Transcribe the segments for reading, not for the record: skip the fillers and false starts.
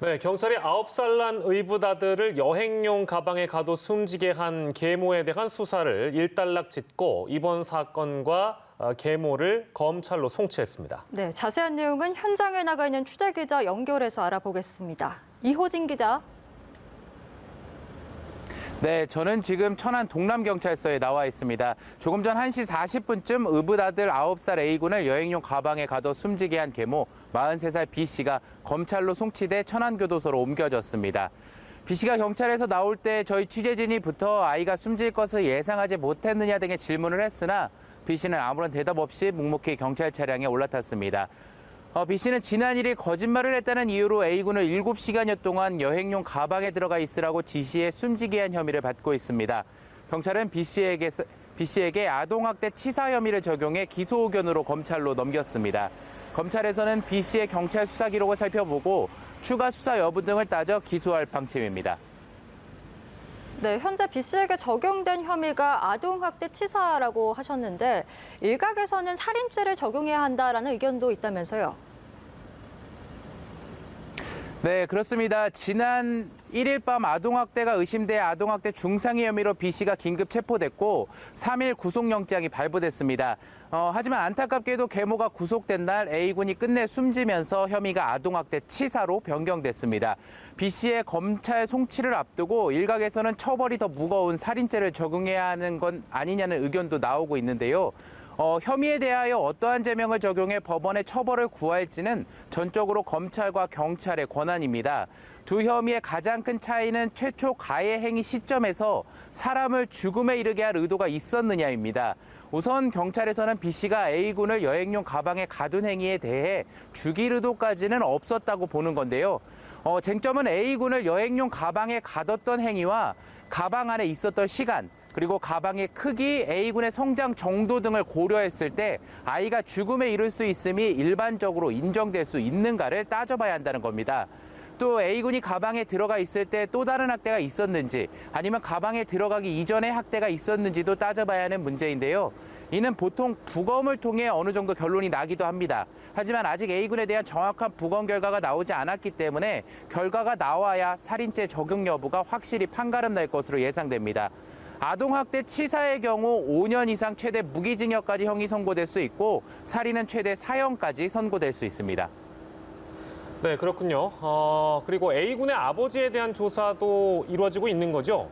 네, 경찰이 9살 난 의붓아들을 여행용 가방에 가둬 숨지게 한 계모에 대한 수사를 일단락짓고 이번 사건과 계모를 검찰로 송치했습니다. 네, 자세한 내용은 현장에 나가 있는 취재기자 연결해서 알아보겠습니다. 이호진 기자. 네, 저는 지금 천안 동남경찰서에 나와 있습니다. 조금 전 1시 40분쯤 의붓아들 9살 A군을 여행용 가방에 가둬 숨지게 한 계모 43살 B씨가 검찰로 송치돼 천안교도소로 옮겨졌습니다. B씨가 경찰에서 나올 때 저희 취재진이부터 아이가 숨질 것을 예상하지 못했느냐 등의 질문을 했으나 B씨는 아무런 대답 없이 묵묵히 경찰 차량에 올라탔습니다. B씨는 지난 1일 거짓말을 했다는 이유로 A군을 7시간여 동안 여행용 가방에 들어가 있으라고 지시해 숨지게 한 혐의를 받고 있습니다. 경찰은 B씨에게 아동학대 치사 혐의를 적용해 기소 의견으로 검찰로 넘겼습니다. 검찰에서는 B씨의 경찰 수사 기록을 살펴보고 추가 수사 여부 등을 따져 기소할 방침입니다. 네, 현재 B씨에게 적용된 혐의가 아동학대 치사라고 하셨는데 일각에서는 살인죄를 적용해야 한다라는 의견도 있다면서요. 네, 그렇습니다. 지난 1일 밤 아동학대가 의심돼 아동학대 중상해 혐의로 B씨가 긴급 체포됐고 3일 구속영장이 발부됐습니다. 하지만 안타깝게도 계모가 구속된 날 A군이 끝내 숨지면서 혐의가 아동학대 치사로 변경됐습니다. B씨의 검찰 송치를 앞두고 일각에서는 처벌이 더 무거운 살인죄를 적용해야 하는 건 아니냐는 의견도 나오고 있는데요. 혐의에 대하여 어떠한 제명을 적용해 법원에 처벌을 구할지는 전적으로 검찰과 경찰의 권한입니다. 두 혐의의 가장 큰 차이는 최초 가해 행위 시점에서 사람을 죽음에 이르게 할 의도가 있었느냐입니다. 우선 경찰에서는 B씨가 A군을 여행용 가방에 가둔 행위에 대해 죽일 의도까지는 없었다고 보는 건데요. 쟁점은 A군을 여행용 가방에 가뒀던 행위와 가방 안에 있었던 시간, 그리고 가방의 크기, A군의 성장 정도 등을 고려했을 때 아이가 죽음에 이를 수 있음이 일반적으로 인정될 수 있는가를 따져봐야 한다는 겁니다. 또 A군이 가방에 들어가 있을 때 또 다른 학대가 있었는지 아니면 가방에 들어가기 이전에 학대가 있었는지도 따져봐야 하는 문제인데요. 이는 보통 부검을 통해 어느 정도 결론이 나기도 합니다. 하지만 아직 A군에 대한 정확한 부검 결과가 나오지 않았기 때문에 결과가 나와야 살인죄 적용 여부가 확실히 판가름 날 것으로 예상됩니다. 아동학대 치사의 경우 5년 이상 최대 무기징역까지 형이 선고될 수 있고 살인은 최대 사형까지 선고될 수 있습니다. 네, 그렇군요. 그리고 A군의 아버지에 대한 조사도 이루어지고 있는 거죠?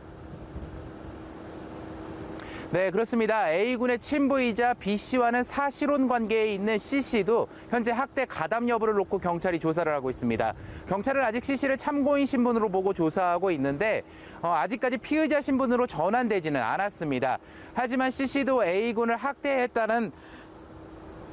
네, 그렇습니다. A군의 친부이자 B씨와는 사실혼 관계에 있는 C씨도 현재 학대 가담 여부를 놓고 경찰이 조사를 하고 있습니다. 경찰은 아직 C씨를 참고인 신분으로 보고 조사하고 있는데 아직까지 피의자 신분으로 전환되지는 않았습니다. 하지만 C씨도 A군을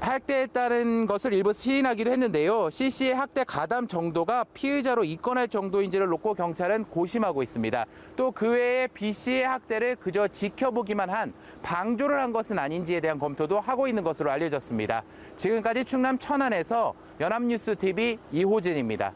학대했다는 것을 일부 시인하기도 했는데요. C씨의 학대 가담 정도가 피의자로 입건할 정도인지를 놓고 경찰은 고심하고 있습니다. 또 그 외에 B씨의 학대를 그저 지켜보기만 한 방조를 한 것은 아닌지에 대한 검토도 하고 있는 것으로 알려졌습니다. 지금까지 충남 천안에서 연합뉴스TV 이호진입니다.